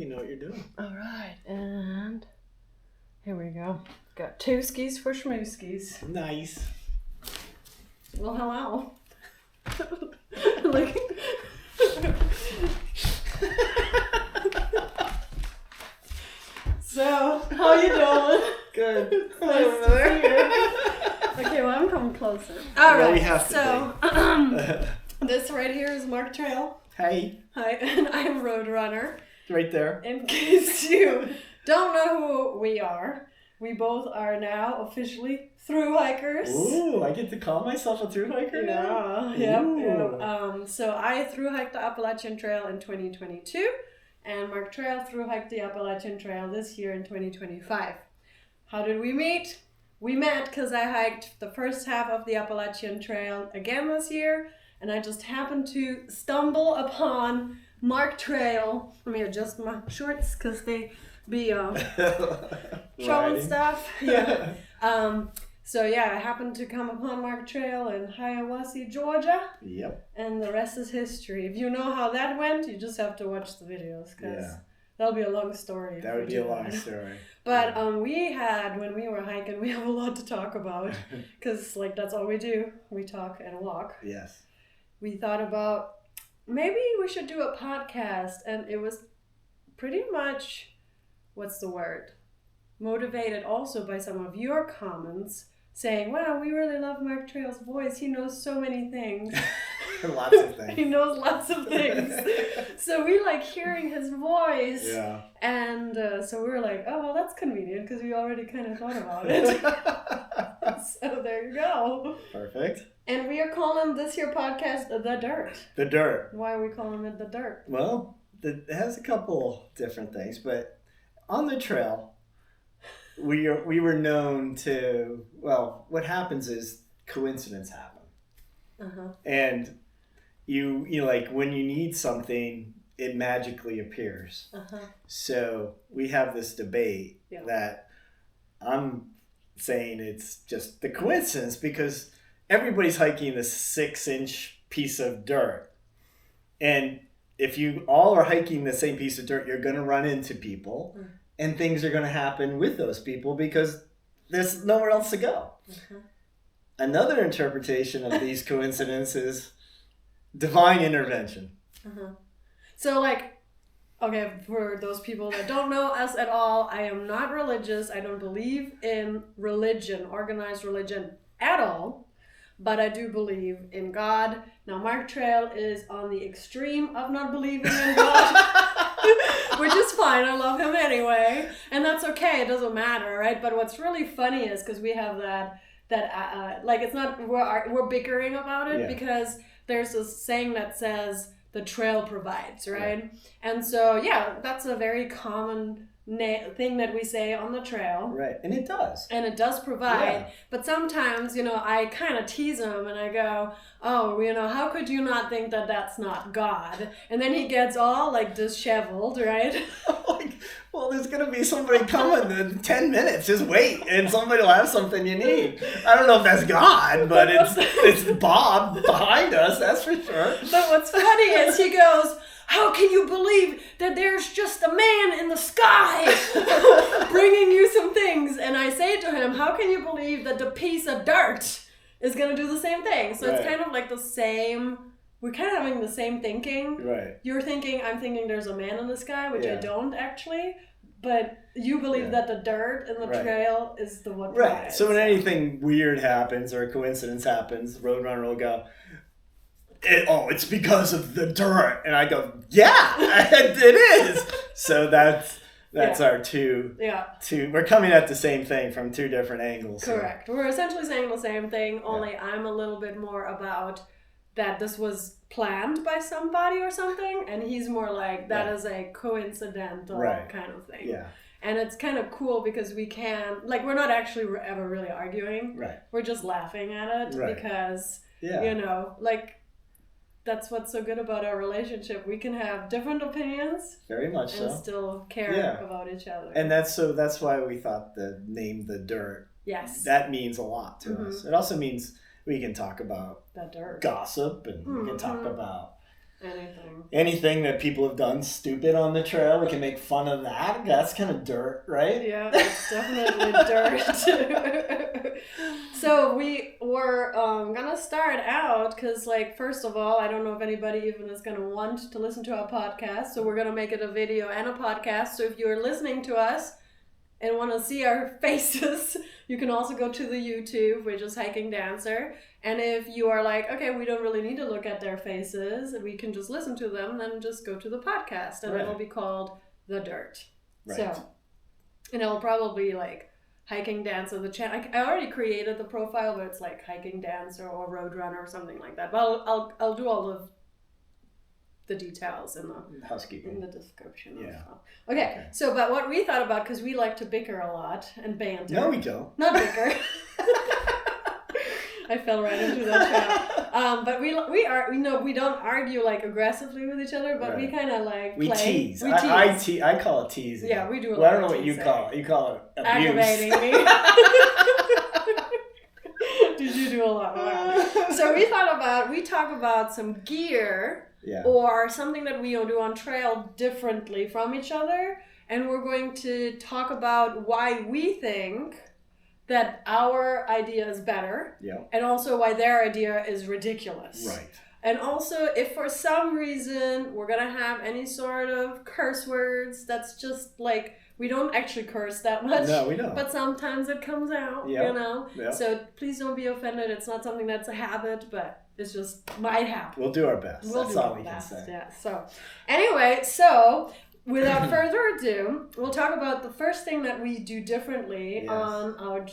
You know what you're doing. All right, and here we go. Got 2 skis for schmooskies. Nice. Well, hello. Look. So, how you doing? Good. It's nice to see you. Okay, well, I'm coming closer. All right. We have to This right here is MarkTrail. Hey. Hi, and I'm Roadrunner. Right there. In case you don't know who we are, we both are now officially thru hikers. Ooh, I get to call myself a thru hiker now? Yeah. So I thru hiked the Appalachian Trail in 2022, and MarkTrail thru hiked the Appalachian Trail this year in 2025. How did we meet? We met because I hiked the first half of the Appalachian Trail again this year, and I just happened to stumble upon MarkTrail. Let me adjust my shorts because they be showing stuff. Yeah. So yeah, I happened to come upon MarkTrail in Hiawassee, Georgia. Yep. And the rest is history. If you know how that went, you just have to watch the videos because that'll be a long story. That would be a long story. But we had, when we were hiking, we have a lot to talk about because like that's all we do. We talk and walk. Yes. We thought about maybe we should do a podcast, and it was pretty much, what's the word? Motivated also by some of your comments saying, wow, we really love MarkTrail's voice. He knows so many things. Lots of things. He knows lots of things. So we like hearing his voice. Yeah. And so we were like, oh, well, that's convenient because we already kind of thought about it. So there you go. Perfect. And we are calling this here podcast The Dirt. The Dirt. Why are we calling it The Dirt? Well, it has a couple different things, but on the trail, we were known to, well, what happens is coincidence happen. Uh-huh. And you like when you need something, it magically appears. Uh-huh. So we have this debate that I'm saying it's just the coincidence because everybody's hiking this 6-inch piece of dirt. And if you all are hiking the same piece of dirt, you're going to run into people and things are going to happen with those people because there's nowhere else to go. Another interpretation of these coincidences, divine intervention. So like, okay, for those people that don't know us at all, I am not religious. I don't believe in religion, organized religion at all. But I do believe in God. Now, MarkTrail is on the extreme of not believing in God, which is fine. I love him anyway. And that's okay. It doesn't matter, right? But what's really funny is because we have that like it's not, we're bickering about it because there's this saying that says the trail provides, right? And so, yeah, that's a very common thing that we say on the trail. Right, and it does. And it does provide, but sometimes, I kind of tease him and I go, oh, how could you not think that that's not God? And then he gets all like disheveled, right? Well, there's going to be somebody coming in 10 minutes. Just wait, and somebody will have something you need. I don't know if that's God, but it's Bob behind us, that's for sure. But what's funny is he goes, how can you believe that there's just a man in the sky bringing you some things? And I say to him, how can you believe that the piece of dirt is going to do the same thing? So it's kind of like the same, we're kind of having the same thinking. Right. You're thinking, I'm thinking there's a man in the sky, which I don't actually. But you believe that the dirt and the trail is the one. Right. So when anything weird happens or a coincidence happens, Roadrunner will go, it's because of the dirt. And I go, yeah, it is. So that's our two. We're coming at the same thing from two different angles. Correct. We're essentially saying the same thing, only I'm a little bit more about that this was planned by somebody or something, and he's more like that is a coincidental kind of thing. Yeah. And it's kind of cool because we can, like, we're not actually ever really arguing. Right. We're just laughing at it because, like, that's what's so good about our relationship. We can have different opinions. Very much and so. still care about each other. And that's why we thought the name The Dirt. Yes. That means a lot to us. It also means we can talk about the dirt. Gossip, and we can talk about Anything that people have done stupid on the trail, we can make fun of that. That's kind of dirt, right? Yeah, it's definitely dirt. So we were gonna start out because, like, first of all, I don't know if anybody even is gonna want to listen to our podcast. So we're gonna make it a video and a podcast. So if you're listening to us and want to see our faces, you can also go to the YouTube, which is HikingDancer. And if you are like, okay, we don't really need to look at their faces, we can just listen to them, then just go to the podcast, and it'll be called The Dirt. Right. So, and it'll probably like HikingDancer, the channel. I already created the profile, but it's like HikingDancer or Roadrunner or something like that. But I'll do all of the details in the housekeeping, in the description. Yeah. Okay. So, but what we thought about, because we like to bicker a lot and banter. No, we don't. Not bicker. I fell right into that trap. But we don't argue like aggressively with each other, but we kind of like we play. Tease. I tease. I call it teasing. Yeah, we do. Well, I don't know what you call it. You call it abuse. Aggravating me. Did you do a lot more? So we talk about some gear. Yeah. Or something that we do on trail differently from each other, and we're going to talk about why we think that our idea is better, and also why their idea is ridiculous. Right. And also, if for some reason we're gonna have any sort of curse words, that's just like, we don't actually curse that much. No, we don't. But sometimes it comes out, you know? Yep. So please don't be offended. It's not something that's a habit, but it's just might happen. We'll do our best. That's all we can say. Yeah. So anyway, without further ado, we'll talk about the first thing that we do differently on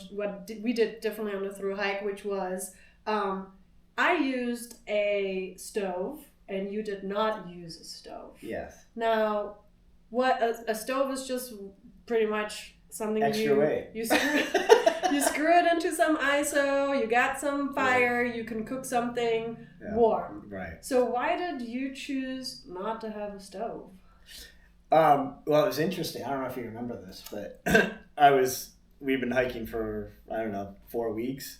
we did differently on the thru hike, which was I used a stove and you did not use a stove. Yes. Now, what a stove is just pretty much something you screw it into some ISO, you got some fire, you can cook something warm. Right. So why did you choose not to have a stove? Well, it was interesting. I don't know if you remember this, but we've been hiking for, 4 weeks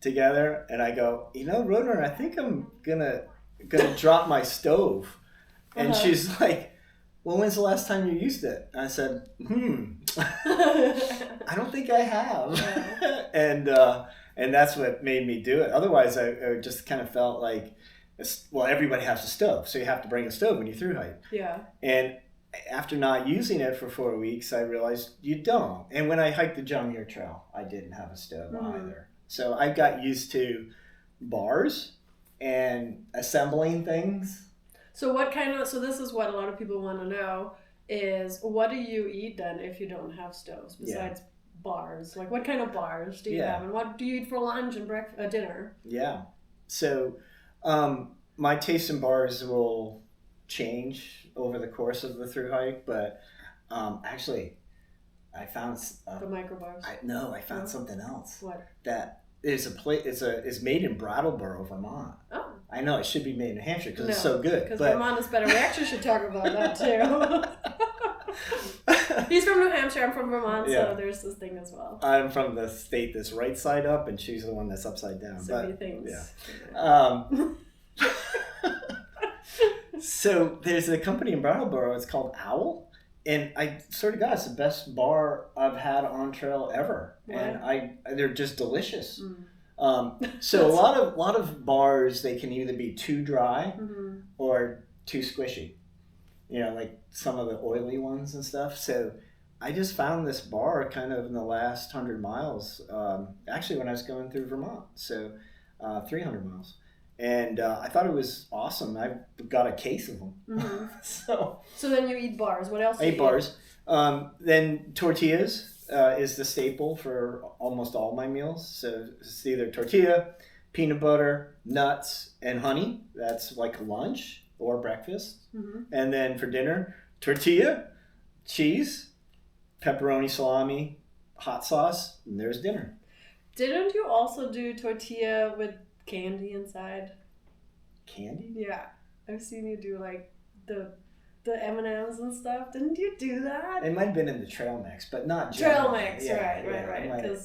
together, and I go, Roadrunner, I think I'm gonna drop my stove. And she's like, well, when's the last time you used it? And I said, I don't think I have. And that's what made me do it. Otherwise, I just kind of felt like, everybody has a stove, so you have to bring a stove when you thru hike. Yeah. And after not using it for 4 weeks, I realized you don't. And when I hiked the John Muir Trail, I didn't have a stove either. So I got used to bars and assembling things. So this is what a lot of people want to know is, what do you eat then if you don't have stoves besides bars? Like, what kind of bars do you have, and what do you eat for lunch and dinner? Yeah. So my taste in bars will change over the course of the thru hike, but actually I found the micro bars. I found something else. What? That is it's made in Brattleboro, Vermont. Oh. I know, it should be made in New Hampshire because it's so good. Because Vermont is better. We actually should talk about that too. He's from New Hampshire, I'm from Vermont, so there's this thing as well. I'm from the state that's right side up, and she's the one that's upside down. So many things. Yeah. So there's a company in Brattleboro, it's called Owl, and I swear to God, it's the best bar I've had on trail ever. What? And they're just delicious. So a lot of bars, they can either be too dry or too squishy, like some of the oily ones and stuff. So I just found this bar kind of in the last 100 miles, actually when I was going through Vermont, so 300 miles. And I thought it was awesome. I got a case of them. So then you eat bars. What else? I eat bars. Then tortillas is the staple for almost all my meals. So it's either tortilla, peanut butter, nuts, and honey. That's like lunch or breakfast. And then for dinner, tortilla, cheese, pepperoni, salami, hot sauce, and there's dinner. Didn't you also do tortilla with candy inside? Candy? Yeah. I've seen you do like the the M&Ms and stuff. Didn't you do that? It might have been in the trail mix, but not trail generally. mix. Right.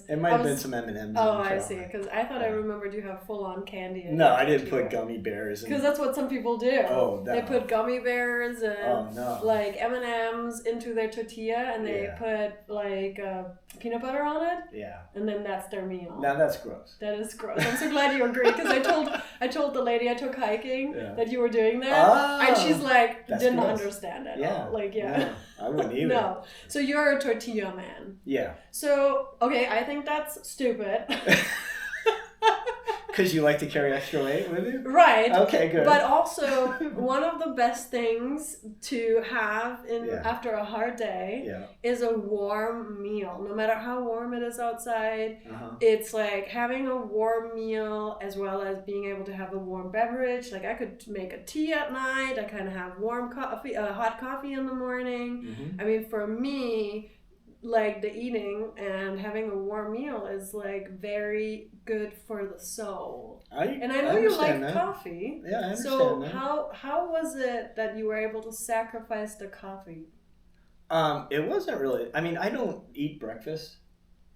It might have been some M&Ms. Oh, I see. Because I thought I remembered you have full on candy. No, I didn't put gummy bears. Because that's what some people do. Oh, no. They put gummy bears and like M&Ms into their tortilla, and they put like peanut butter on it. Yeah. And then that's their meal. Now that's gross. That is gross. I'm so glad you agree, because I told the lady I took hiking that you were doing that, and she's like didn't understand it. Yeah. Like No, I wouldn't either. No. So you're a tortilla man. Yeah. So okay, I think that's stupid. Because you like to carry extra weight with you? Right. Okay, good. But also, one of the best things to have after a hard day is a warm meal. No matter how warm it is outside, it's like having a warm meal as well as being able to have a warm beverage. Like I could make a tea at night. I kind of have warm coffee, hot coffee in the morning. Mm-hmm. I mean, for me, like the eating and having a warm meal is like very good for the soul. I know you like coffee. Yeah, I understand so that. how was it that you were able to sacrifice the coffee? It wasn't really. I mean, I don't eat breakfast.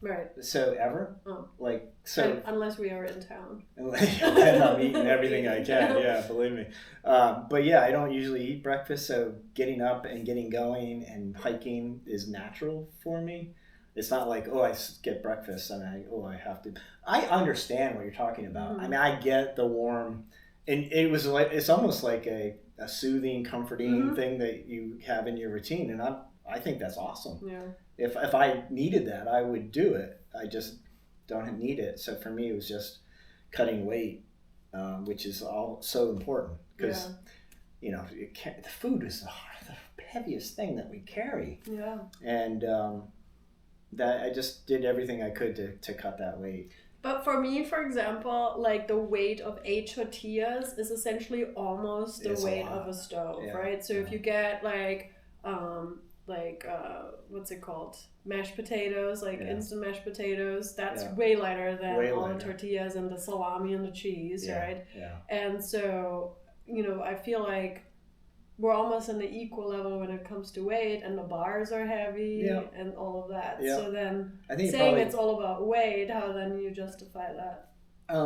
Right. So ever. Oh. Like so. Unless we are in town. And I'm eating everything I can. Yeah, believe me. But yeah, I don't usually eat breakfast. So getting up and getting going and hiking is natural for me. It's not like, I get breakfast and I have to. I understand what you're talking about. Mm-hmm. I mean, I get the warm, and it's almost like a soothing, comforting thing that you have in your routine, and I think that's awesome. Yeah. If I needed that, I would do it. I just don't need it. So for me, it was just cutting weight, which is all so important because the food is the heaviest thing that we carry. Yeah. And that I just did everything I could to cut that weight. But for me, for example, like the weight of 8 tortillas is essentially almost the weight of a stove, right? So if you get what's it called? Mashed potatoes, instant mashed potatoes, that's way lighter than all the tortillas and the salami and the cheese, right? Yeah. And so, I feel like we're almost on the equal level when it comes to weight, and the bars are heavy and all of that. Yeah. So then saying it's all about weight, how then you justify that?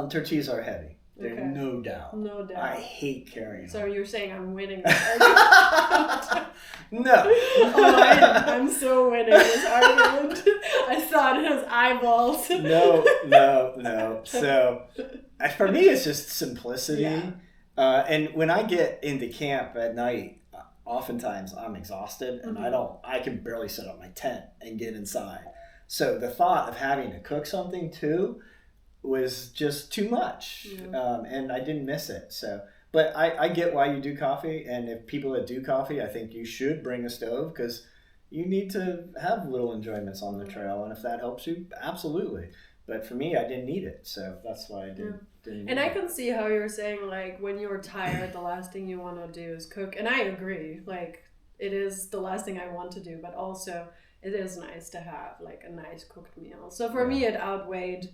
Tortillas are heavy. There's no doubt. No doubt. I hate carrying them. So you're saying I'm winning this argument? No. I'm so winning this argument. I saw it in his eyeballs. No. So for me, it's just simplicity. Yeah. And when I get into camp at night, oftentimes I'm exhausted and I can barely set up my tent and get inside. So the thought of having to cook something too was just too much. And I didn't miss it. So, but I get why you do coffee. And if people that do coffee, I think you should bring a stove because you need to have little enjoyments on the trail. And if that helps you, absolutely. But for me, I didn't need it. So that's why I didn't. And I can see how you're saying, like, when you're tired, the last thing you want to do is cook. And I agree. Like, it is the last thing I want to do. But also, it is nice to have, like, a nice cooked meal. So for me, it outweighed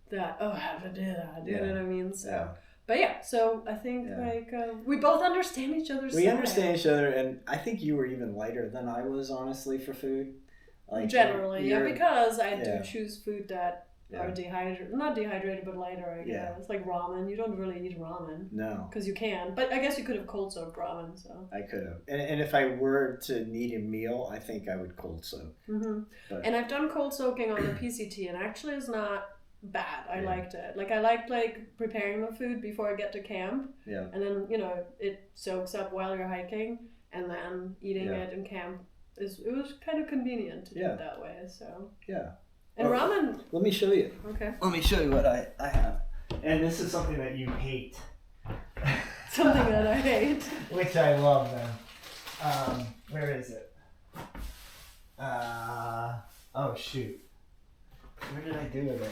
that, I have to do that. You know what I mean? So, but so I think, we both understand each other's We understand each other. And I think you were even lighter than I was, honestly, for food. Like, generally, because I do choose food that are not dehydrated, but lighter, I guess. It's like ramen. You don't really eat ramen. No. Because you can. But I guess you could have cold soaked ramen, so. I could have. And if I were to need a meal, I think I would cold soak. Mm-hmm. And I've done cold soaking on the PCT, and actually it's not bad. I liked it. Like, I liked, preparing the food before I get to camp. Yeah. And then, it soaks up while you're hiking, and then eating it in camp. It was kind of convenient to do it that way, so. Yeah. And ramen. Let me show you. Okay. Let me show you what I have. And this is something that you hate. Something that I hate. Which I love, then. Where is it? Oh, shoot. Where did I do with it?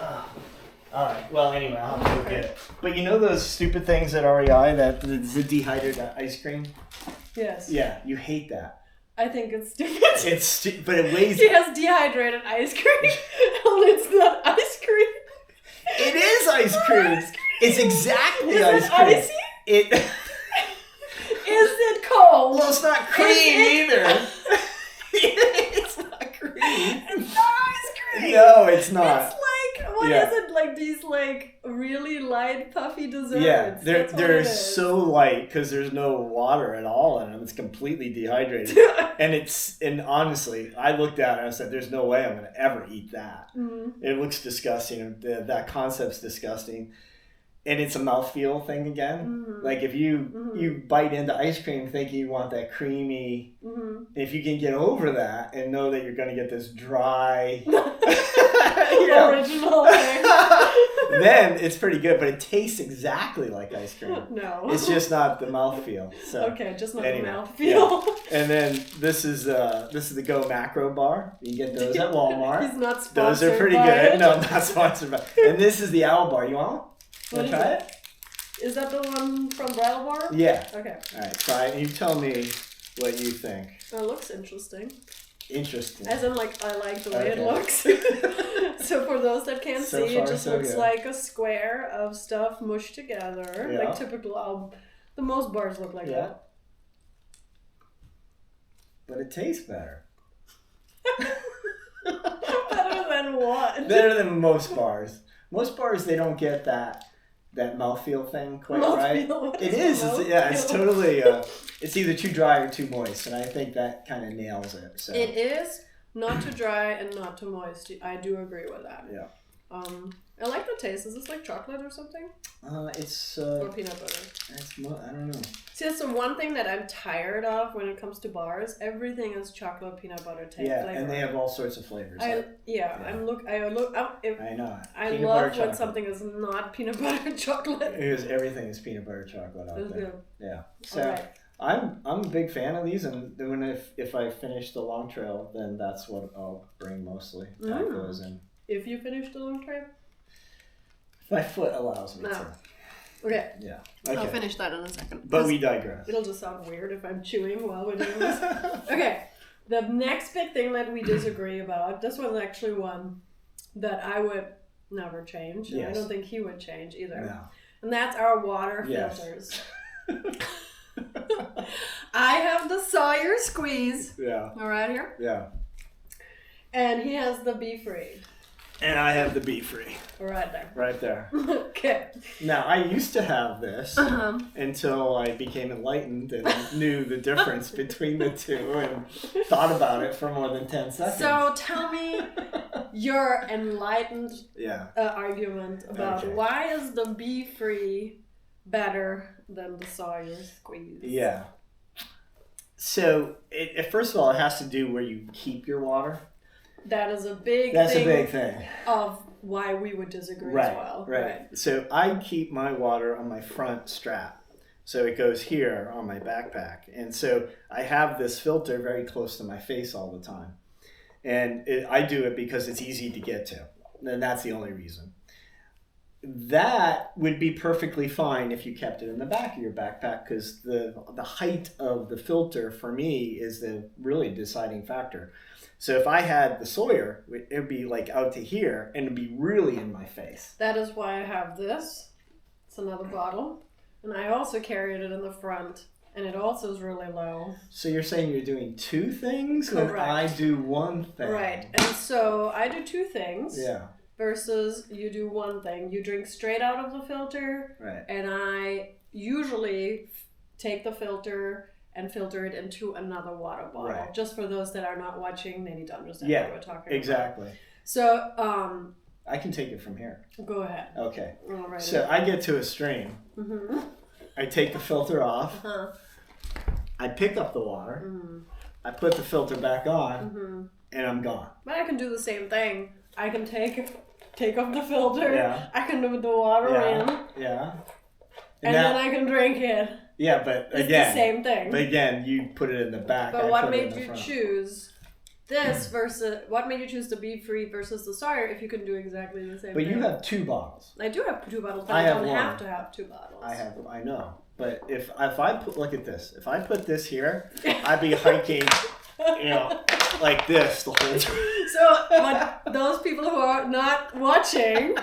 All right. Well, anyway, I'll have to go get it. But you know those stupid things at REI, the dehydrated ice cream? Yes. Yeah, you hate that. I think it's stupid. But it weighs. He has dehydrated ice cream. Only it's not ice cream. It is ice cream. It's exactly is ice it cream. Icy? Is it cold. Well, it's not cream either. It's not cream. It's not ice cream. No, it's not. It's like, what is it? Like these like really light puffy desserts. Yeah, they're so light because there's no water at all in them. It's completely dehydrated. and honestly, I looked at it and I said, there's no way I'm going to ever eat that. Mm-hmm. It looks disgusting. That concept's disgusting. And it's a mouthfeel thing again. Mm-hmm. Like if you bite into ice cream thinking you want that creamy, if you can get over that and know that you're going to get this dry, original thing, then it's pretty good. But it tastes exactly like ice cream. No, it's just not the mouthfeel. So okay, just not the mouthfeel. Yeah. And then this is the Go Macro bar. You can get those at Walmart. He's not sponsored. Those are pretty good. No, I'm not sponsored by. And this is the Owl bar. You want one? What is try it? Is that the one from Brattleboro? Yeah. Okay. All right, try it. You tell me what you think. It looks interesting. Interesting. As in, like, I like the way it looks. So for those that can't see, it just looks like a square of stuff mushed together. Yeah. Like typical, the most bars look like that. But it tastes better. Better than what? Better than most bars. Most bars, they don't get that mouthfeel thing quite right. It is. It's totally. It's either too dry or too moist, and I think that kind of nails it. So. It is not too dry and not too moist. I do agree with that. Yeah. I like the taste. Is this like chocolate or something? It's or peanut butter. I don't know. See, that's the one thing that I'm tired of when it comes to bars. Everything is chocolate peanut butter taste. Yeah, flavor. and they have all sorts of flavors. I know. I peanut love when chocolate. Something is not peanut butter chocolate. Because everything is peanut butter chocolate out there. Good. Yeah. So right. I'm a big fan of these, and then if I finish the long trail, then that's what I'll bring mostly. Pack those in. If you finish the long trail. My foot allows me to. Okay. Yeah. Okay. I'll finish that in a second. But we digress. It'll just sound weird if I'm chewing while we're doing this. Okay. The next big thing that we disagree about, this was actually one that I would never change. And I don't think he would change either. No. And that's our water filters. I have the Sawyer Squeeze. Yeah. All right here. Yeah. And he has the Be Free. And I have the Be Free. Right there. Right there. Okay. Now, I used to have this until I became enlightened and knew the difference between the two and thought about it for more than 10 seconds. So tell me your enlightened argument about why is the Be Free better than the Sawyer Squeeze? Yeah. So, first of all, it has to do where you keep your water. That is a big thing of why we would disagree as well. Right. So I keep my water on my front strap. So it goes here on my backpack. And so I have this filter very close to my face all the time. And I do it because it's easy to get to. And that's the only reason. That would be perfectly fine if you kept it in the back of your backpack because the height of the filter for me is the really deciding factor. So if I had the Sawyer, it would be like out to here and it'd be really in my face. That is why I have this. It's another bottle. And I also carried it in the front. And it also is really low. So you're saying you're doing two things? Correct. And I do one thing. Right. And so I do two things. Yeah. Versus you do one thing. You drink straight out of the filter. Right. And I usually take the filter and filter it into another water bottle. Right. Just for those that are not watching, they need to understand what we're talking exactly. about. So, I can take it from here. Go ahead. Okay. Alrighty. So I get to a stream. Mm-hmm. I take the filter off. Uh-huh. I pick up the water. Mm-hmm. I put the filter back on, and I'm gone. But I can do the same thing. I can take off the filter. Yeah. I can put the water in. Yeah. And then I can drink it. Yeah, but it's the same thing. But again, you put it in the back. But what made you choose this versus what made you choose to Be Free versus the Sawyer if you can do exactly the same thing? But you have two bottles. I do have two bottles, but I don't have to have two bottles. I know. But if I put, look at this. If I put this here, I'd be hiking, like this the whole time. So, but those people who are not watching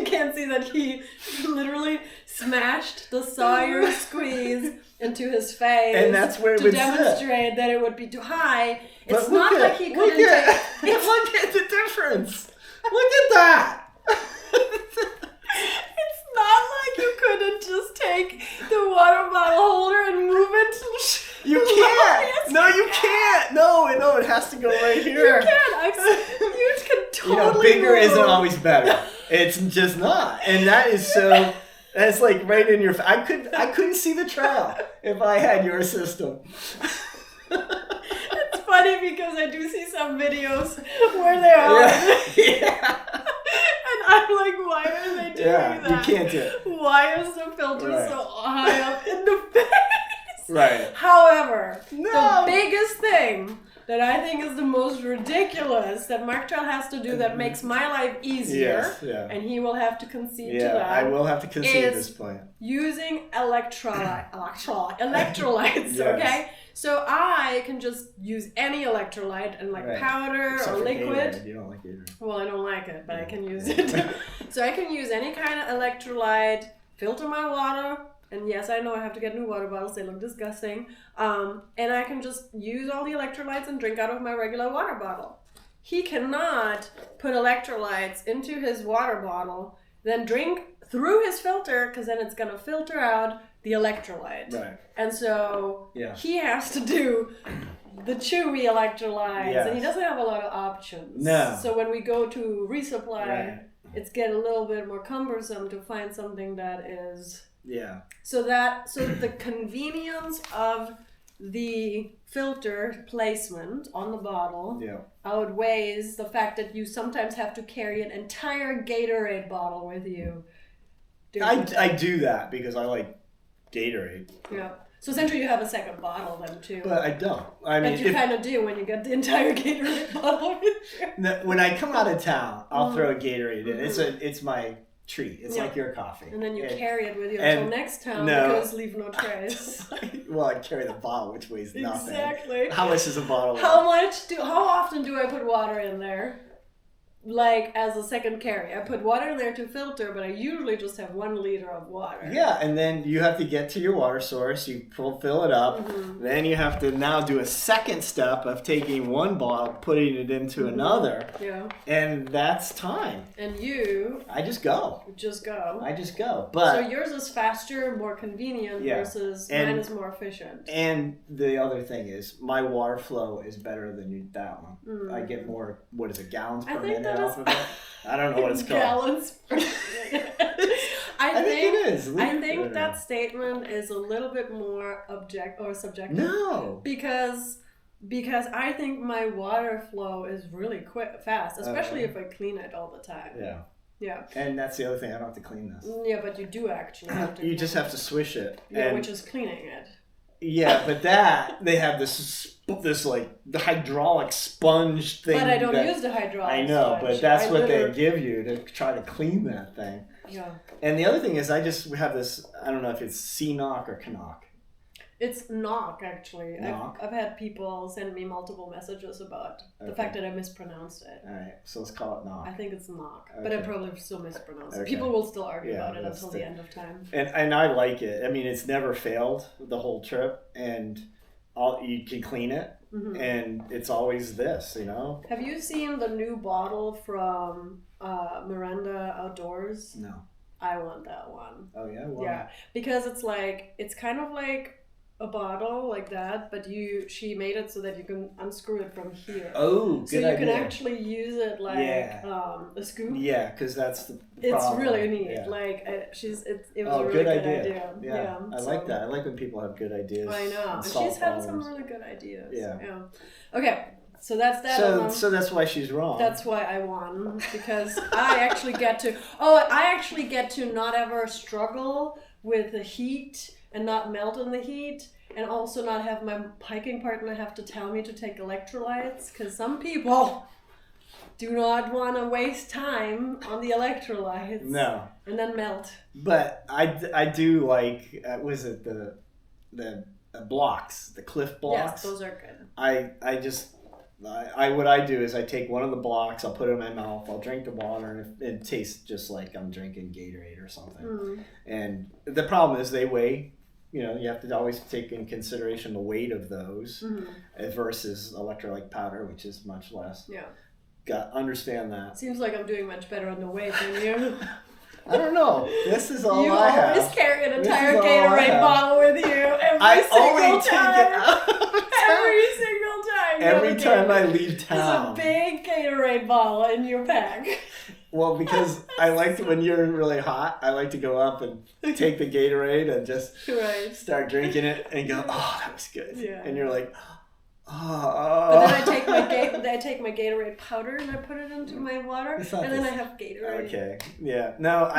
can't see that he literally smashed the Sawyer squeeze into his face, and that's where it to would demonstrate that it would be too high. But It's not like he couldn't take. Look at the difference. Look at that. It's not like you couldn't just take the water bottle holder and move it. You can't. No, you can't. No, it has to go right here. You can't. You can totally. Bigger move. isn't always better. It's just not, and that is so. That's like right in your. I couldn't see the trail if I had your system. It's funny because I do see some videos where they are. Yeah. And I'm like, why are they doing that? You can't do it. Why is the filter so high up in the face? Right. However, the biggest thing that I think is the most ridiculous that MarkTrail has to do that makes my life easier, and he will have to concede to that. I will have to concede at this point. Using electrolytes, okay? So I can just use any electrolyte and powder Except or for liquid. Gatorade. You don't like Gatorade. Well, I don't like it, but I can use it. So I can use any kind of electrolyte, filter my water, and yes, I know I have to get new water bottles. They look disgusting. And I can just use all the electrolytes and drink out of my regular water bottle. He cannot put electrolytes into his water bottle, then drink through his filter, because then it's going to filter out the electrolyte. Right. And so he has to do the chewy electrolytes, and he doesn't have a lot of options. No. So when we go to resupply, it's get a little bit more cumbersome to find something that is... Yeah. So the convenience of the filter placement on the bottle outweighs the fact that you sometimes have to carry an entire Gatorade bottle with you. I do that because I like Gatorade. Yeah. So essentially you have a second bottle then too. But I don't. I mean, but you kind of do when you get the entire Gatorade bottle with you. When I come out of town, I'll throw a Gatorade in. It's my treat. It's like your coffee. And then you carry it with you until next time because leave no trace. Well, I carry the bottle, which weighs nothing. Exactly. How much is a bottle? How often do I put water in there? Like as a second carry. I put water in there to filter, but I usually just have 1 liter of water. Yeah, and then you have to get to your water source, you fill it up, then you have to now do a second step of taking one bottle, putting it into another. Yeah. And that's time. And you... I just go. I just go. But so yours is faster, more convenient versus mine is more efficient. And the other thing is, my water flow is better than that one. I get more, gallons per minute off of it? I don't know what it's called. Gallons per minute. I think it is. I think that statement is a little bit more subjective. No. Because I think my water flow is really fast, especially if I clean it all the time. Yeah. Yeah. And that's the other thing. I don't have to clean this. Yeah, but you do actually have to. You just have to swish it. Yeah, which is cleaning it. Yeah, but they have this like the hydraulic sponge thing. But I don't use the hydraulic I know, sponge. but that's what they give you to try to clean that thing. Yeah. And the other thing is we have this, I don't know if it's C-knock or Canuck. It's knock, actually. Knock? I've had people send me multiple messages about the fact that I mispronounced it. All right, so let's call it knock. I think it's knock, but I probably still mispronounced it. Okay. People will still argue about it until the end of time. And I like it. I mean, it's never failed the whole trip, and you can clean it, and it's always this, Have you seen the new bottle from Miranda Outdoors? No. I want that one. Oh, yeah? Why? Yeah, because it's kind of like a bottle like that, but she made it so that you can unscrew it from here. Oh, good idea. So you can actually use it like a scoop. Yeah, because that's the problem. It's really neat. Yeah. Like it was a really good idea. Yeah. I like that. I like when people have good ideas. I know. And she's had some really good ideas. Yeah. Okay. So that's that. So that's why she's wrong. That's why I won, because I actually get to not ever struggle with the heat and not melt in the heat, and also not have my hiking partner have to tell me to take electrolytes, because some people do not want to waste time on the electrolytes. No. And then melt. But I do like, was it the blocks, the cliff blocks? Yes, those are good. I just What I do is I take one of the blocks, I'll put it in my mouth, I'll drink the water, and it tastes just like I'm drinking Gatorade or something. And the problem is they weigh. You know, you have to always take in consideration the weight of those versus electrolyte powder, which is much less. Yeah. Understand that. Seems like I'm doing much better on the weight than you. I don't know. This is all I have. You always carry an entire Gatorade bottle with you every single time. Every time I leave town. There's a big Gatorade bottle in your pack. Well, because I like to, when you're really hot, I like to go up and take the Gatorade and just start drinking it and go, oh, that was good. Yeah. And you're like, oh. But then I take my Gatorade powder and I put it into my water, and then I have Gatorade. Okay. Yeah. No,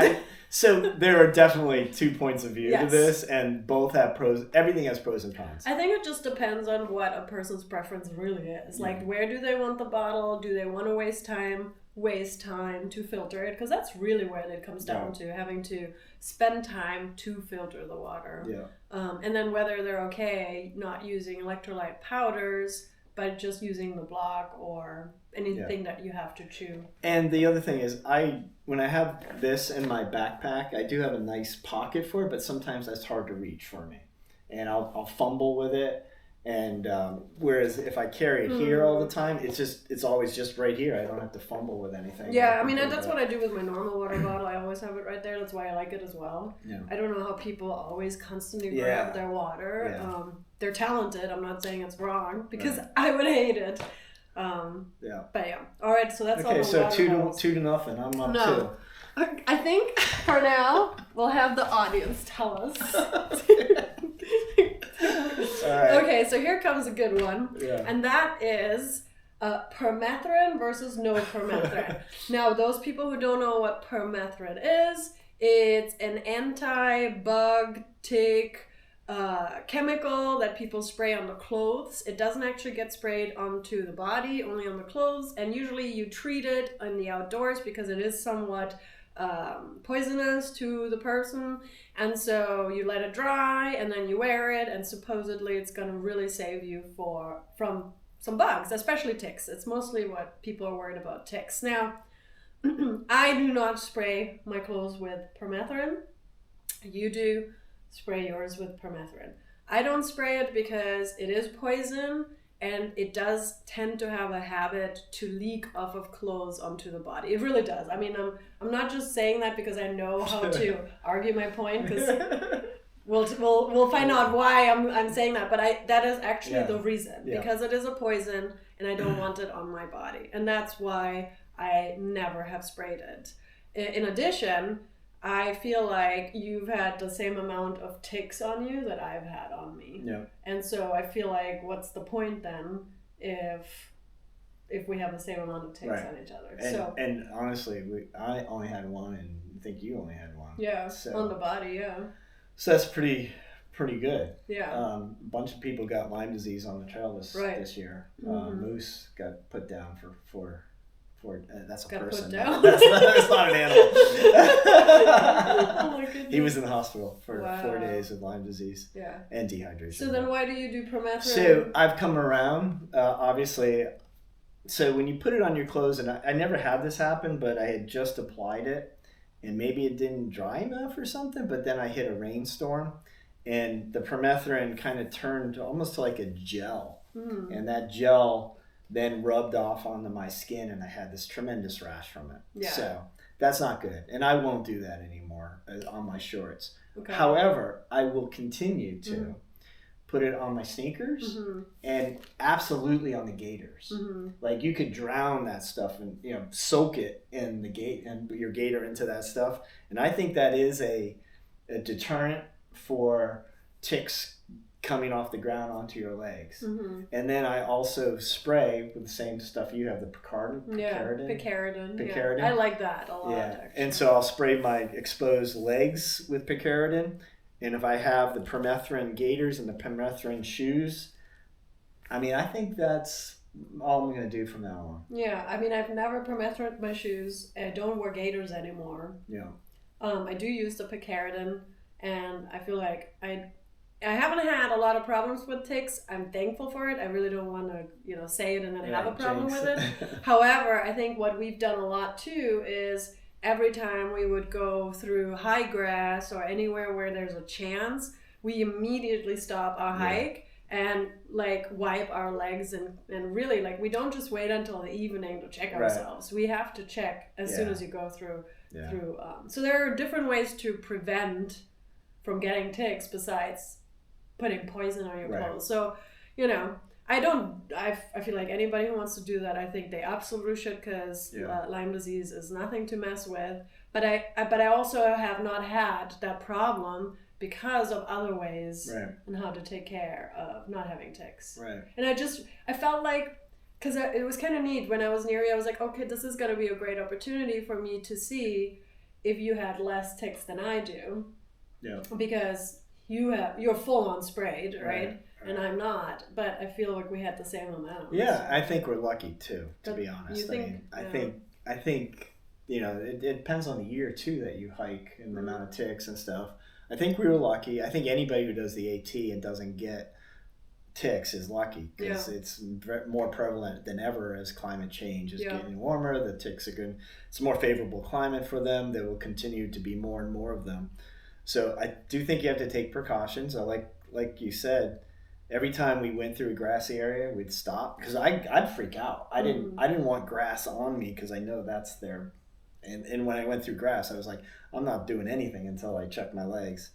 so there are definitely 2 points of view to this, and both have pros. Everything has pros and cons. I think it just depends on what a person's preference really is. Like, where do they want the bottle? Do they want to waste time to filter it? Because that's really where it comes down to, having to spend time to filter the water. And then whether they're okay not using electrolyte powders, but just using the block or anything that you have to chew. And the other thing is, when I have this in my backpack, I do have a nice pocket for it, but sometimes that's hard to reach for me, and I'll fumble with it. And whereas if I carry it here all the time, it's always just right here. I don't have to fumble with anything. Yeah, I mean, that's what I do with my normal water bottle. I always have it right there. That's why I like it as well. Yeah. I don't know how people always constantly grab their water. Yeah. They're talented. I'm not saying it's wrong, because I would hate it. But yeah. All right, so that's all the water bottles. 2-0. I'm up 2. I think for now we'll have the audience tell us. Right. Okay, so here comes a good one, and that is Permethrin versus no Permethrin. Now, those people who don't know what Permethrin is, it's an anti-bug, tick chemical that people spray on the clothes. It doesn't actually get sprayed onto the body, only on the clothes, and usually you treat it in the outdoors because it is somewhat poisonous to the person, and so you let it dry and then you wear it, and supposedly it's going to really save you from some bugs, especially ticks. It's mostly what people are worried about, ticks. Now, I do not spray my clothes with Permethrin. You do spray yours with Permethrin. I don't spray it because it is poison, and it does tend to have a habit to leak off of clothes onto the body. It really does. I mean, I'm not just saying that because I know how to argue my point, because we'll find out why I'm saying that. But that is actually the reason, because it is a poison, and I don't want it on my body, and that's why I never have sprayed it. In addition, I feel like you've had the same amount of ticks on you that I've had on me. Yeah. And so I feel like, what's the point then if we have the same amount of ticks on each other? And honestly, I only had one, and I think you only had one. Yeah, so, on the body, yeah. So that's pretty good. Yeah. A bunch of people got Lyme disease on the trail this year. Moose got put down for that's a person. That's not an animal. Oh my goodness. He was in the hospital for 4 days with Lyme disease and dehydration. So then why do you do Permethrin? So I've come around, obviously. So when you put it on your clothes, and I never had this happen, but I had just applied it, and maybe it didn't dry enough or something, but then I hit a rainstorm, and the Permethrin kind of turned almost to like a gel. And that gel then rubbed off onto my skin, and I had this tremendous rash from it. Yeah. So that's not good, and I won't do that anymore on my shorts. Okay. However, I will continue to put it on my sneakers and absolutely on the gaiters. Like, you could drown that stuff and soak it in your gaiter into that stuff, and I think that is a deterrent for ticks coming off the ground onto your legs. And then I also spray with the same stuff you have, the picaridin. Yeah. I like that a lot, actually. And so I'll spray my exposed legs with picaridin, and if I have the Permethrin gaiters and the Permethrin shoes, I mean, I think that's all I'm going to do from now on. Yeah, I mean, I've never Permethrin my shoes. I don't wear gaiters anymore. Yeah. I do use the picaridin, and I feel like I haven't had a lot of problems with ticks. I'm thankful for it. I really don't want to, say it and then have a problem with it. However, I think what we've done a lot too is every time we would go through high grass or anywhere where there's a chance, we immediately stop our hike and like wipe our legs and really like we don't just wait until the evening to check ourselves. We have to check as soon as you go through. So there are different ways to prevent from getting ticks besides putting poison on your clothes. So, I feel like anybody who wants to do that, I think they absolutely should, because Lyme disease is nothing to mess with. But I also have not had that problem because of other ways and how to take care of not having ticks. Right. And I felt like, because it was kind of neat when I was near you, I was like, okay, this is going to be a great opportunity for me to see if you had less ticks than I do. Yeah. Because you're full on sprayed, right? And I'm not, but I feel like we had the same amount. Yeah, I think we're lucky too, to be honest. I think it depends on the year too that you hike and the amount of ticks and stuff. I think we were lucky. I think anybody who does the AT and doesn't get ticks is lucky, because it's more prevalent than ever as climate change is getting warmer. The ticks are good. It's a more favorable climate for them. There will continue to be more and more of them. So I do think you have to take precautions. I like you said, every time we went through a grassy area, we'd stop, because I'd freak out. I didn't want grass on me, because I know that's there. And when I went through grass, I was like, I'm not doing anything until I check my legs.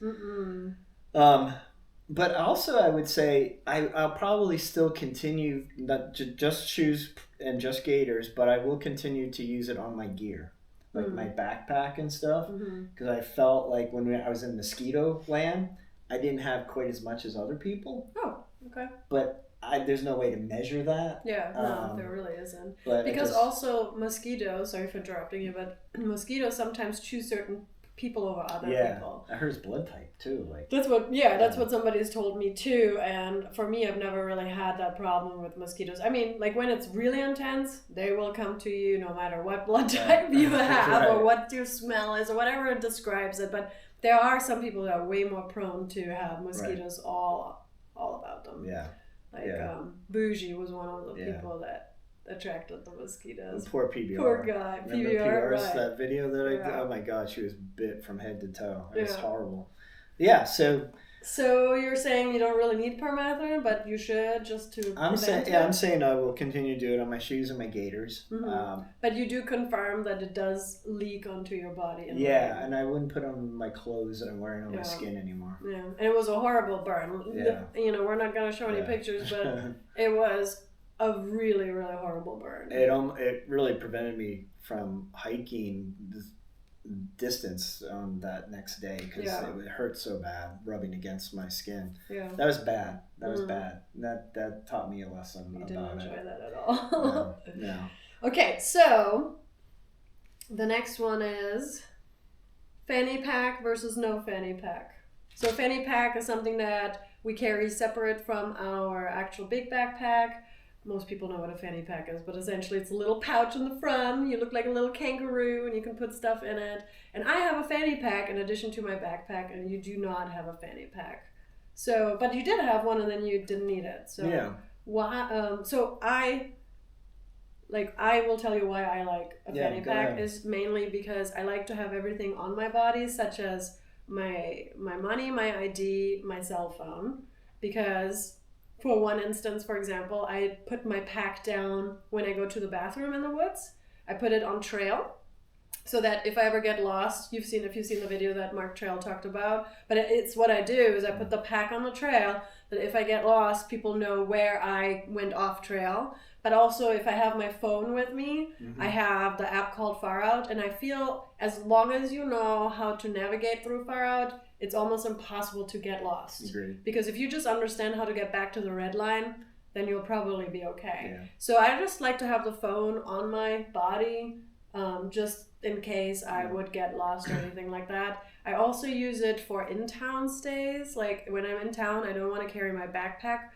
But also, I would say I'll probably still continue not just shoes and just gaiters, but I will continue to use it on my gear, like my backpack and stuff, because I felt like when I was in mosquito land, I didn't have quite as much as other people. Oh, okay. But there's no way to measure that. Yeah, no, there really isn't. Because also mosquitoes, sorry for interrupting you, but mosquitoes sometimes choose certain people over other people. I heard it's blood type too. That's what somebody's told me too. And for me, I've never really had that problem with mosquitoes. I mean, like when it's really intense, they will come to you no matter what blood type you have or what your smell is or whatever it describes it. But there are some people that are way more prone to have mosquitoes all about them. Yeah. Bougie was one of the people that attracted the mosquitoes. Poor PBR. Poor guy. PBR, that video that I did? Oh my God, she was bit from head to toe. It was horrible. Yeah, so you're saying you don't really need Permethrin, but you should, just to I'm saying I will continue to do it on my shoes and my gaiters. But you do confirm that it does leak onto your body. And I wouldn't put on my clothes that I'm wearing on my skin anymore. Yeah, and it was a horrible burn. Yeah. We're not going to show any pictures, but it was a really, really horrible burn. It really prevented me from hiking distance on that next day, because it hurt so bad rubbing against my skin. Yeah, that was bad. That taught me a lesson. You didn't enjoy that at all. No. Okay, so the next one is fanny pack versus no fanny pack. So fanny pack is something that we carry separate from our actual big backpack. Most people know what a fanny pack is, but essentially it's a little pouch in the front. You look like a little kangaroo and you can put stuff in it. And I have a fanny pack in addition to my backpack, and you do not have a fanny pack. So, but you did have one and then you didn't need it. So why? So I will tell you why I like a fanny pack is mainly because I like to have everything on my body, such as my money, my ID, my cell phone, because for one instance, for example, I put my pack down when I go to the bathroom in the woods. I put it on trail so that if I ever get lost, if you've seen the video that MarkTrail talked about, but it's what I do is I put the pack on the trail, that if I get lost, people know where I went off trail. But also if I have my phone with me, I have the app called Far Out, and I feel as long as you know how to navigate through Far Out, it's almost impossible to get lost. Agreed. Because if you just understand how to get back to the red line, then you'll probably be okay. Yeah. So I just like to have the phone on my body just in case I would get lost or anything like that. I also use it for in-town stays. Like when I'm in town, I don't want to carry my backpack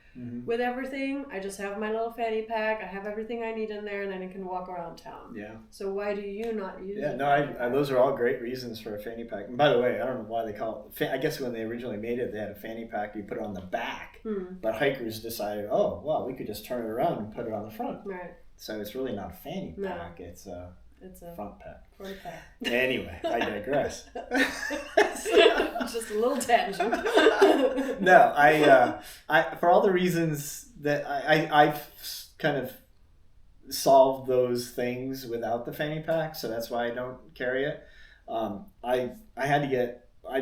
with everything. I just have my little fanny pack. I have everything I need in there, and then I can walk around town. Yeah. So why do you not use it? Yeah, no, I those are all great reasons for a fanny pack. And by the way, I don't know why they call it. I guess when they originally made it, they had a fanny pack. You put it on the back, but hikers decided, oh, well, we could just turn it around and put it on the front. Right. So it's really not a fanny pack. It's a front pack. Front pack. Anyway, I digress. Just a little tangent. No, I for all the reasons that I've kind of solved those things without the fanny pack, so that's why I don't carry it. I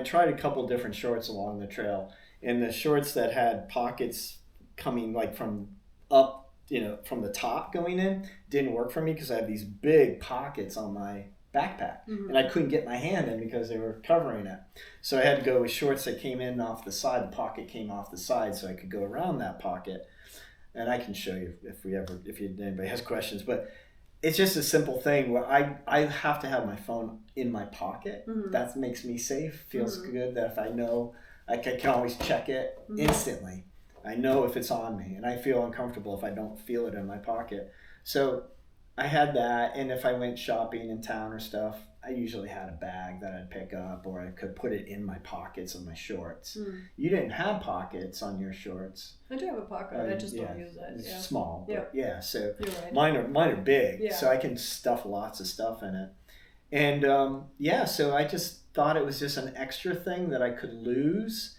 tried a couple different shorts along the trail, and the shorts that had pockets coming like from up, from the top going in didn't work for me because I have these big pockets on my backpack and I couldn't get my hand in because they were covering it. So I had to go with shorts that came in off the side. The pocket came off the side so I could go around that pocket. And I can show you if anybody has questions, but it's just a simple thing where I have to have my phone in my pocket. That makes me safe. Feels good that if I know, I can always check it instantly. I know if it's on me, and I feel uncomfortable if I don't feel it in my pocket. So I had that, and if I went shopping in town or stuff, I usually had a bag that I'd pick up, or I could put it in my pockets of my shorts. You didn't have pockets on your shorts. I do have a pocket. I just don't use it. It's small. But so right. mine are big, so I can stuff lots of stuff in it. And so I just thought it was just an extra thing that I could lose.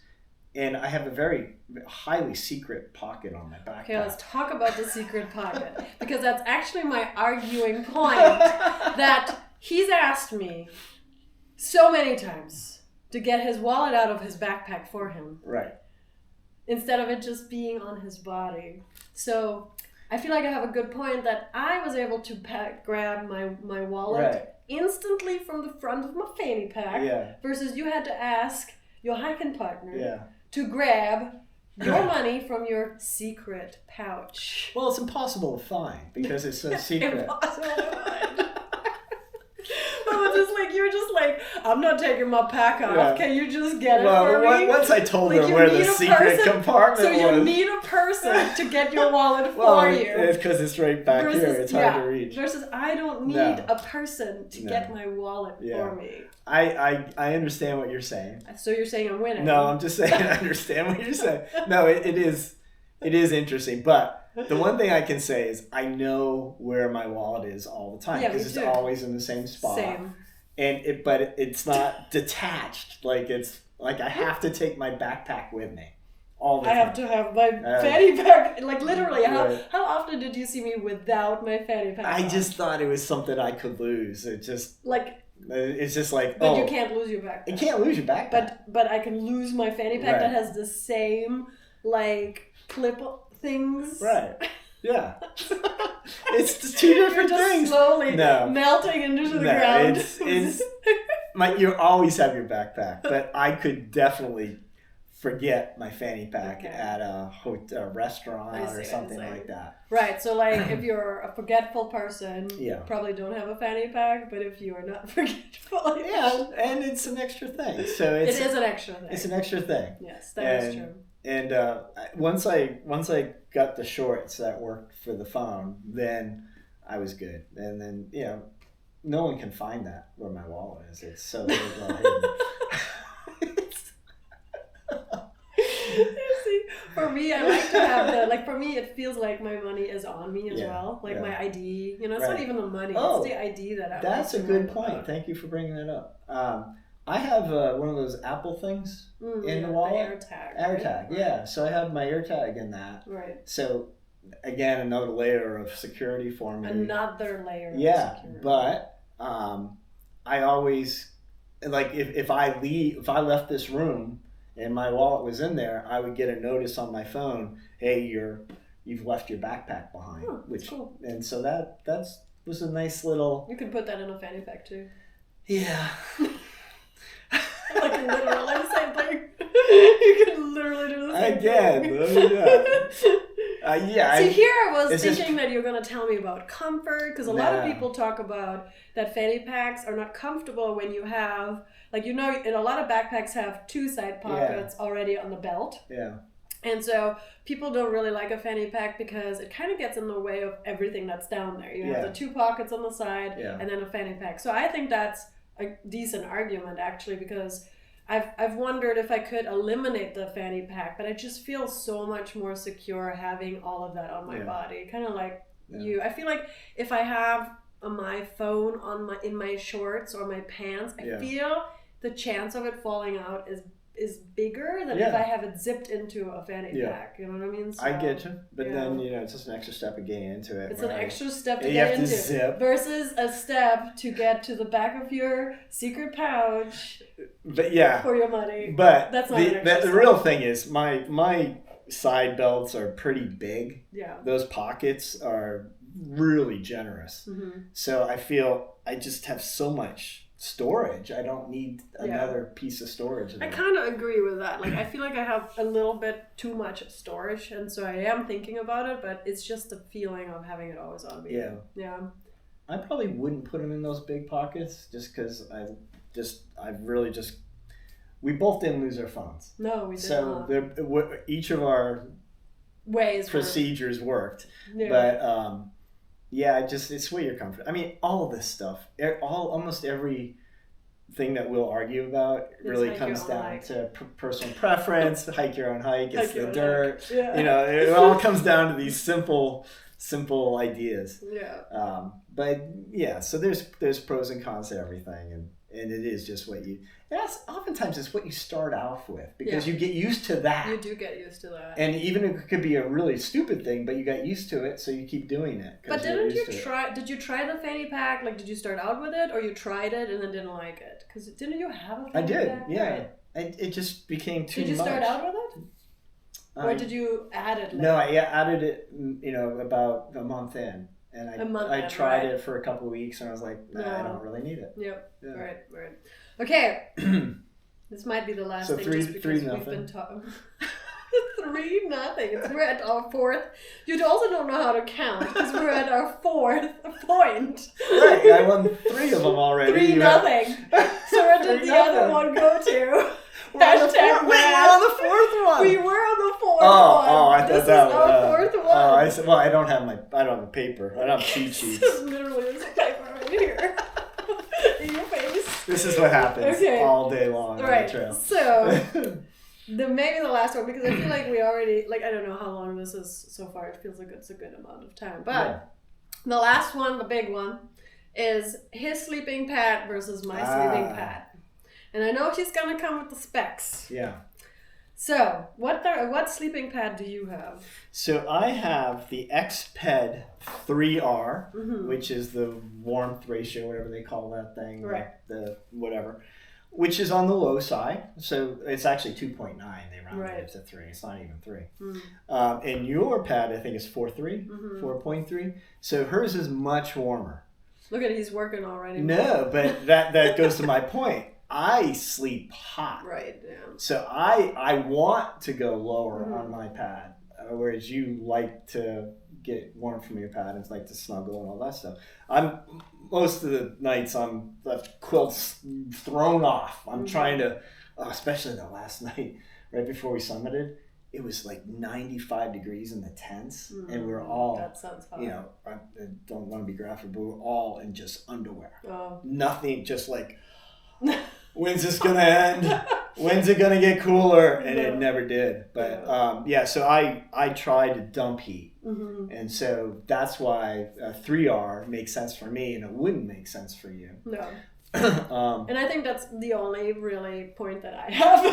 And I have a very highly secret pocket on my backpack. Okay, let's talk about the secret pocket. Because that's actually my arguing point. That he's asked me so many times to get his wallet out of his backpack for him. Right. Instead of it just being on his body. So I feel like I have a good point that I was able to grab my wallet instantly from the front of my fanny pack. Versus you had to ask your hiking partner to grab your money from your secret pouch. Well, it's impossible to find because it's a secret. Impossible to find. You're just like, I'm not taking my pack off. Can you just get it for me? Once I told her where the secret compartment was. So you need a person to get your wallet for you. It's because it's right back here. It's hard to reach. Versus I don't need a person to get my wallet for me. I understand what you're saying. So you're saying I'm winning? No, I'm just saying I understand what you're saying. No, it is interesting, but the one thing I can say is I know where my wallet is all the time because it's always in the same spot. But it's not detached. Like it's like I have to take my backpack with me all the time. I have to have my fanny pack. Like literally, how often did you see me without my fanny pack? I just thought it was something I could lose. It just it's just like but you can't lose your backpack. You can't lose your backpack. But I can lose my fanny pack that has the same like clip things. Right. Yeah. It's just two different things. Slowly melting into the ground. You always have your backpack, but I could definitely forget my fanny pack at a restaurant or something like that. Right. So like if you're a forgetful person, you probably don't have a fanny pack, but if you are not forgetful, and it's an extra thing. So it is an extra thing. It's an extra thing. Yes, that is true. And once I got the shorts that worked for the phone, then I was good. And then no one can find that where my wallet is. It's so well hidden. See, for me, I like to have for me, it feels like my money is on me as well. Like my ID. It's not even the money. It's the ID that I That's a good point. Thank you for bringing that up. I have one of those Apple things in the wallet. The AirTag. AirTag, yeah. So I have my AirTag in that. Right. So again, another layer of security for me. Another layer. Yeah, but I always if I left this room and my wallet was in there, I would get a notice on my phone. Hey, you've left your backpack behind. Oh, that's cool. And so that was a nice little. You could put that in a fanny pack too. Yeah. Like literally the same thing. You can literally do the same thing. Again, See, here I was thinking that you're going to tell me about comfort, because a lot of people talk about that fanny packs are not comfortable when you have, like, you know, and a lot of backpacks have 2 side pockets already on the belt. Yeah. And so people don't really like a fanny pack because it kind of gets in the way of everything that's down there. You have the 2 pockets on the side and then a fanny pack. So I think that's a decent argument, actually, because I've wondered if I could eliminate the fanny pack, but I just feel so much more secure having all of that on my body. Kind of like you. I feel like if I have my phone in my shorts or my pants, I feel the chance of it falling out is bigger than if I have it zipped into a fanny pack. You know what I mean? So, I get you. But then, you know, it's just an extra step of getting into it. It's an extra step to get into zip. Versus a step to get to the back of your secret pouch for your money. But that's not the real thing is my side belts are pretty big. Yeah. Those pockets are really generous. Mm-hmm. So I feel I just have so much storage. I don't need another piece of storage. I kind of agree with that. Like, I feel like I have a little bit too much storage, and so I am thinking about it, but it's just the feeling of having it always on me. Yeah. I probably wouldn't put them in those big pockets just because we both didn't lose our phones. No, we did not. So each of our procedures worked. Yeah. But it's where you're comfortable. I mean, all of this stuff, almost every thing that we'll argue about really comes down to personal preference. Hike your own hike. It's the dirt. Yeah. You know, it all comes down to these simple ideas. Yeah. So there's pros and cons to everything, and it is just what you. Oftentimes it's what you start off with because you get used to that. You do get used to that. And even if it could be a really stupid thing, but you got used to it, so you keep doing it. But did you try the fanny pack? Like, did you start out with it, or you tried it and then didn't like it? Because didn't you have a fanny pack? I did, yeah. Right. It just became too much. Did you start out with it? Or did you add it later? No, I added it, about a month in. And I tried it for a couple of weeks, and I was like, I don't really need it. Yep. Yeah. Right. Okay. This might be the last thing, just because we've been talking. 3-0. We're at our 4th. You also don't know how to count because we're at our 4th point. Right. I won 3 of them already. 3-0. So where did the other one go to? We're on the 4th one. We were on the 4th one. I thought this that is our 4th one. I said, I don't have a paper. I don't have cheat sheets. Literally, there's a paper right here. In your face. This is what happens all day long on the trail. So, maybe the last one, because I feel like we already, I don't know how long this is so far. It feels like it's a good amount of time. But the last one, the big one, is his sleeping pad versus my sleeping pad. And I know he's going to come with the specs. Yeah. So, what sleeping pad do you have? So, I have the XPED 3R, which is the warmth ratio, whatever they call that thing. Right. The whatever, which is on the low side. So, it's actually 2.9. They rounded it to 3. It's not even 3. And your pad, I think, is 4.3. So, hers is much warmer. Look at it, he's working already. No, but that goes to my point. I sleep hot. Right, yeah. So I want to go lower on my pad, whereas you like to get warm from your pad and like to snuggle and all that stuff. Most of the nights the quilt's thrown off. I'm trying to, especially the last night right before we summited, it was like 95 degrees in the tents, and we were all, that sounds hot. I don't want to be graphic, but we were all in just underwear. Oh. Nothing, just like, when's this gonna end? When's it gonna get cooler? And it never did. But so I tried to dump heat, and so that's why 3R makes sense for me, and it wouldn't make sense for you. No. And I think that's the only really point that I have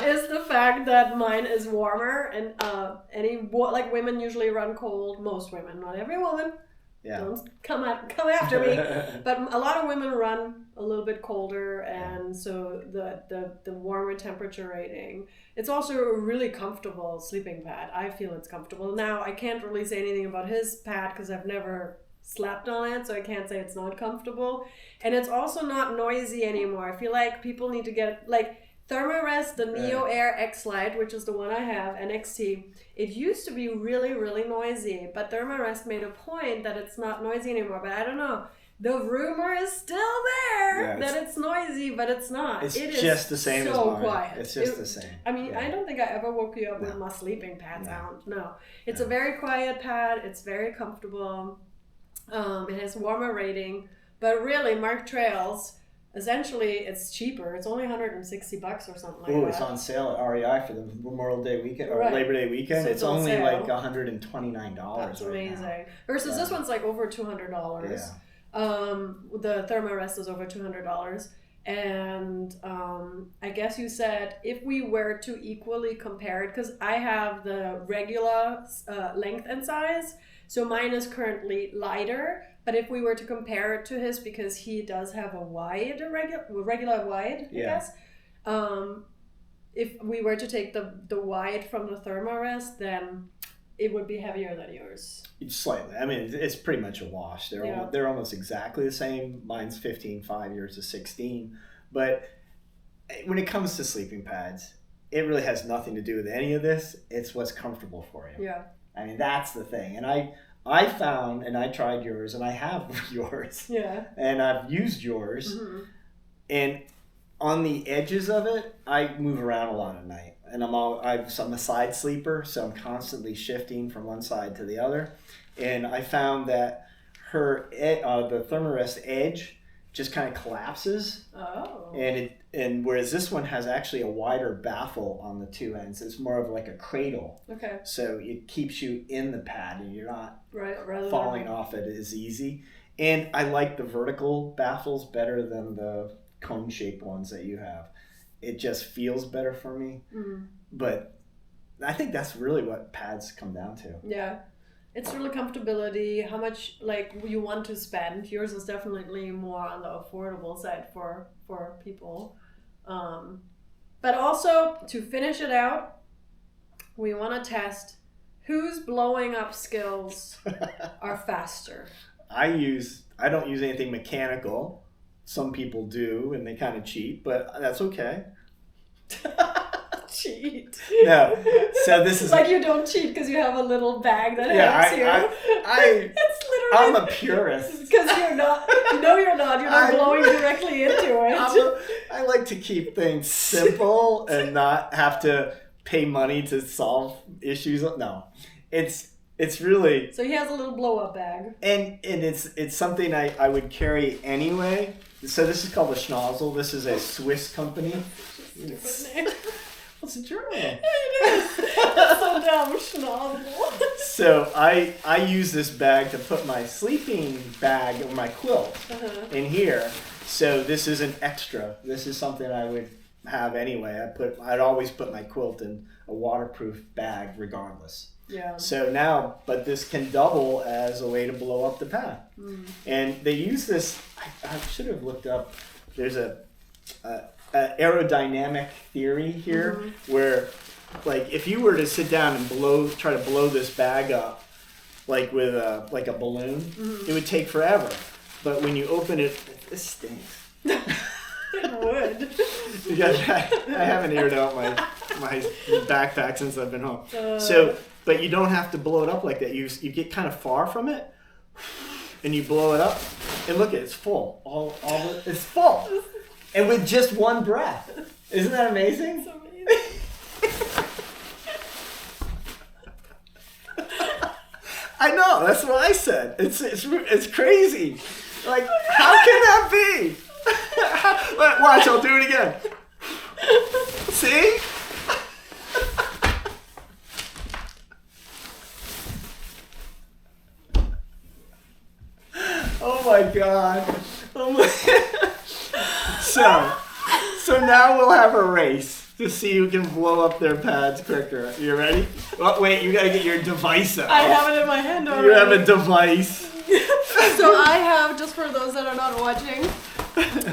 is the fact that mine is warmer, and women usually run cold. Most women, not every woman. Yeah. Don't come after me. But a lot of women run a little bit colder, and so the warmer temperature rating. It's also a really comfortable sleeping pad. I feel it's comfortable. Now, I can't really say anything about his pad because I've never slept on it, so I can't say it's not comfortable. And it's also not noisy anymore. I feel like people need to get, Thermarest, the Neo Air X Lite, which is the one I have, NXT, it used to be really, really noisy, but Thermarest made a point that it's not noisy anymore. But I don't know. The rumor is still there that it's noisy, but it's not. It's it just is the same so as mine. Quiet. It's just the same. I mean, I don't think I ever woke you up with my sleeping pads out. No. It's a very quiet pad. It's very comfortable. It has warmer rating. But really, MarkTrails, essentially, it's cheaper. It's only $160 or something like that. Oh, it's on sale at REI for the Memorial Day weekend or Labor Day weekend. So it's only like $129. That's amazing. Now. Versus this one's like over $200. Yeah. The Thermarest is over $200. And I guess you said if we were to equally compare it, because I have the regular length and size, so mine is currently lighter. But if we were to compare it to his, because he does have a wide, regular wide, I guess. If we were to take the wide from the Thermarest, then it would be heavier than yours. Slightly. I mean, it's pretty much a wash. They're almost exactly the same. Mine's 15.5, yours is 16. But when it comes to sleeping pads, it really has nothing to do with any of this. It's what's comfortable for you. Yeah. I mean, that's the thing. And I found, and I tried yours, and I have yours. Yeah. And I've used yours. Mm-hmm. And on the edges of it, I move around a lot at night. And I'm a side sleeper, so I'm constantly shifting from one side to the other. And I found that the Thermarest edge just kind of collapses. Oh. And whereas this one has actually a wider baffle on the two ends, it's more of like a cradle. Okay. So it keeps you in the pad, and you're not falling off it as easy. And I like the vertical baffles better than the cone-shaped ones that you have. It just feels better for me. Mm-hmm. But I think that's really what pads come down to. Yeah. It's really comfortability, how much you want to spend. Yours is definitely more on the affordable side for people. But also, to finish it out, we want to test whose blowing up skills are faster. I don't use anything mechanical. Some people do, and they kind of cheat, but that's okay. Cheat. No. So this is you don't cheat because you have a little bag that helps you. It's literally. I'm a purist. Because you're not. You're not blowing directly into it. I like to keep things simple and not have to pay money to solve issues. No, it's really. So he has a little blow up bag. And it's something I would carry anyway. So this is called a schnozzle. This is a Swiss company. What's a German? It is. It's so dumb, schnozzle. So I use this bag to put my sleeping bag or my quilt in here. So this is an extra. This is something I would have anyway. I'd always put my quilt in a waterproof bag regardless. Yeah. So now, but this can double as a way to blow up the pad. Mm. And they use this, I should have looked up, there's a aerodynamic theory here where if you were to sit down and try to blow this bag up with a balloon, it would take forever. But when you open it, this stinks. It would. Because I haven't aired out my backpack since I've been home. But you don't have to blow it up like that. You get kind of far from it, and you blow it up, and look, it's full. It's full, and with just one breath. Isn't that amazing? It's amazing. I know. That's what I said. It's crazy. How can that be? Watch, I'll do it again. See? Oh my God. So now we'll have a race to see who can blow up their pads quicker. You ready? Oh, wait, you gotta get your device out. I have it in my hand already. You have a device. So I have, just for those that are not watching,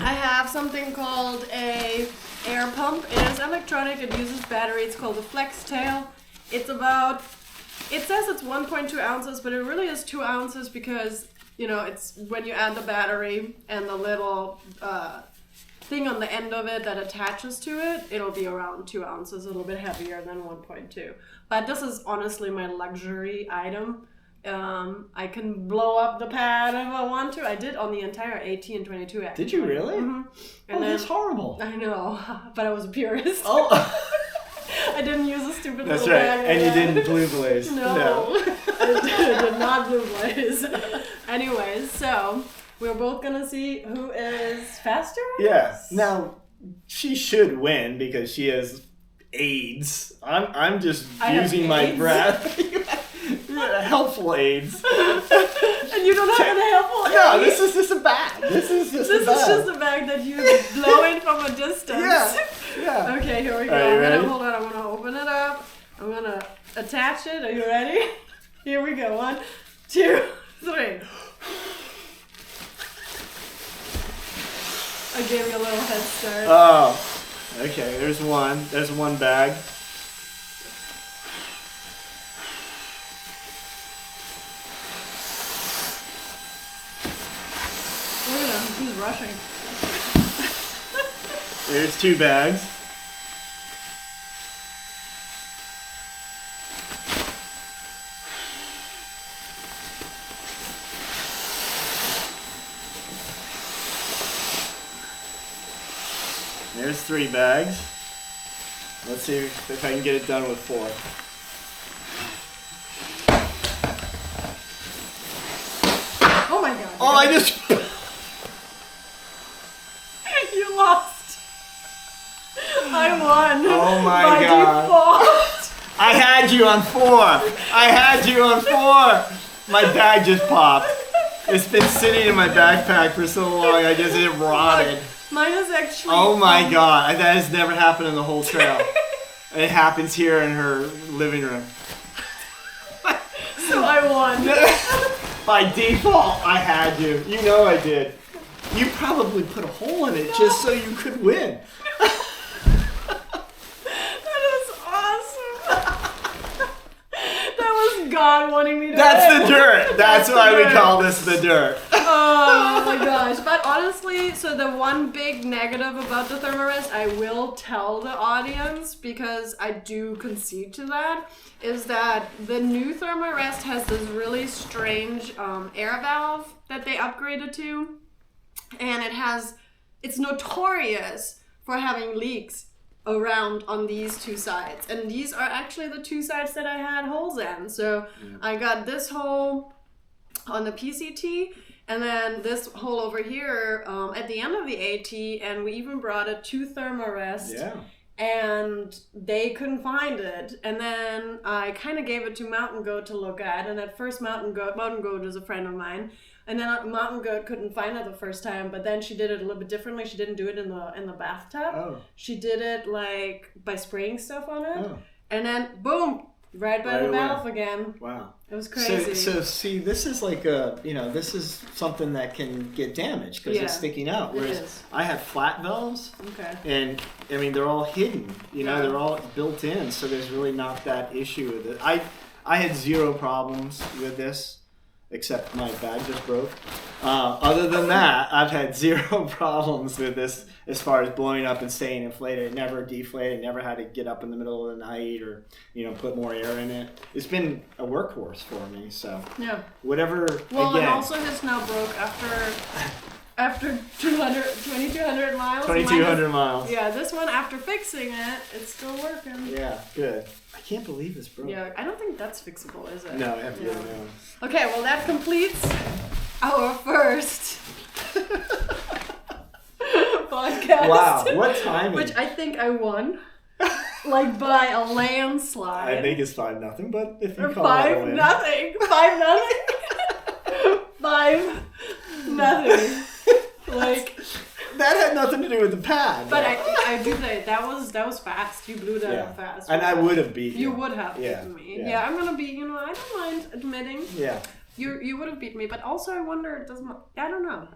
I have something called a air pump. It is electronic. It uses battery. It's called a Flex Tail. It says it's 1.2 ounces, but it really is 2 ounces because, it's when you add the battery and the little thing on the end of it that attaches to it, it'll be around 2 ounces, a little bit heavier than 1.2. But this is honestly my luxury item. I can blow up the pad if I want to. I did on the entire 18 and 22 actually. Did you really? Mm-hmm. And that's horrible. I know, but I was a purist. Oh. I didn't use a stupid That's little right. bag. And you didn't blue blaze. No. I did not blue blaze. Anyways, so we're both gonna see who is faster. Yeah. Now she should win because she has AIDS. I'm just using my breath. Helpful AIDS. And you don't have any helpful AIDS. No, this is just a bag. This is just a bag that you blow in from a distance. Yeah. Okay, here we go. Are you ready? Hold on, I'm gonna open it up. I'm gonna attach it. Are you ready? Here we go. 1, 2, 3. I gave you a little head start. Oh. Okay, there's one. There's one bag. Look at him, he's rushing. There's 2 bags. There's 3 bags. Let's see if I can get it done with 4. Oh my god. Oh, I just... You lost. I won. Oh my by god. Default. I had you on 4. I had you on 4. My bag just popped. It's been sitting in my backpack for so long. It rotted. Mine is actually. Oh my god. That has never happened in the whole trail. It happens here in her living room. So I won. By default, I had you. You know I did. You probably put a hole in it just so you could win. That is awesome. That was God wanting me to That's win. the dirt. That's why we call this the dirt. Oh my gosh. But honestly, so the one big negative about the Thermarest, I will tell the audience because I do concede to that, is that the new Thermarest has this really strange air valve that they upgraded to. And it's notorious for having leaks around on these 2 sides. And these are actually the 2 sides that I had holes in. So I got this hole on the PCT and then this hole over here at the end of the AT, and we even brought it to Thermarest. Yeah. And they couldn't find it. And then I kind of gave it to Mountain Goat to look at. And at first Mountain Goat is a friend of mine. And then Mountain Goat couldn't find it the first time, but then she did it a little bit differently. She didn't do it in the bathtub. Oh. She did it like by spraying stuff on it. Oh. And then boom, right by the valve again. Wow. It was crazy. So see, this is like this is something that can get damaged because it's sticking out. Whereas I have flat valves. Okay. And I mean, they're all hidden, they're all built in. So there's really not that issue with it. I had 0 problems with this. Except my bag just broke. Other than that, I've had 0 problems with this as far as blowing up and staying inflated. It never deflated, never had to get up in the middle of the night or, put more air in it. It's been a workhorse for me, so. Yeah. Whatever, well, again. And also his now broke after 2,200 miles. 2,200 miles. Yeah, this one, after fixing it, it's still working. Yeah, good. I can't believe this broke. Yeah, I don't think that's fixable, is it? No, I have to get it now. Okay, well that completes our first podcast. Wow, what timing. Which I think I won. Like by a landslide. I think it's 5-0, but if you or call it a win. 5-0. 5-0. 5-0. Like that had nothing to do with the pad. But I do say that was fast. You blew that up fast. And I would have beat you. You would have beaten me. Yeah, I'm gonna be. I don't mind admitting. Yeah. You would have beaten me, but also I wonder. I don't know.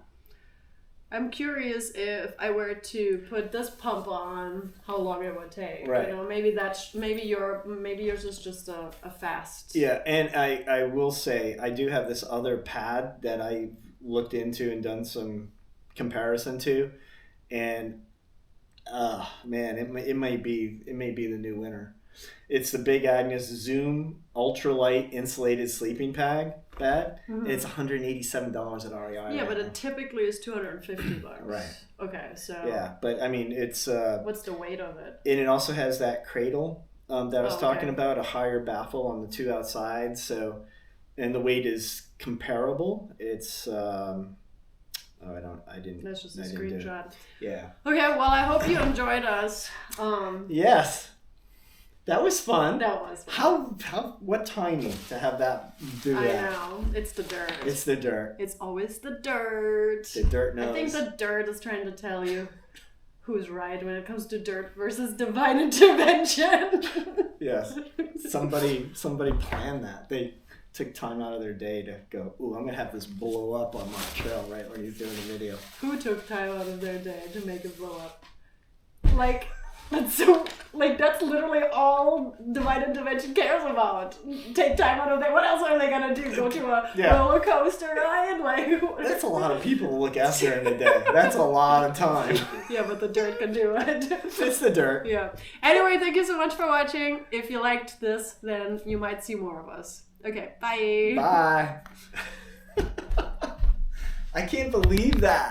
I'm curious if I were to put this pump on, how long it would take. Right. Maybe yours is just a fast. Yeah, and I will say I do have this other pad that I looked into and done some comparison to, and man, it may be the new winner. It's the Big Agnes Zoom ultralight insulated sleeping bag. Mm-hmm. It's $187 at REI. Yeah, but it typically is $250. Right. Okay, so yeah, but I mean it's what's the weight of it? And it also has that cradle that I was talking about, a higher baffle on the two outside. So, and the weight is comparable. It's That's just a screenshot. Yeah. Okay, well, I hope you enjoyed us. Yes. That was fun. That was fun. What timing to have that do that? I know. It's the dirt. It's the dirt. It's always the dirt. The dirt knows. I think the dirt is trying to tell you who's right when it comes to dirt versus divine intervention. Yes. Somebody planned that. They took time out of their day to go, ooh, I'm going to have this blow up on MarkTrail right when he's doing the video. Who took time out of their day to make it blow up? Like, that's literally all divine intervention cares about. Take time out of their, what else are they going to do? Go to a roller coaster ride? Like, that's a lot of people to look after in a day. That's a lot of time. Yeah, but the dirt can do it. It's the dirt. Yeah. Anyway, thank you so much for watching. If you liked this, then you might see more of us. Okay, bye. Bye. I can't believe that.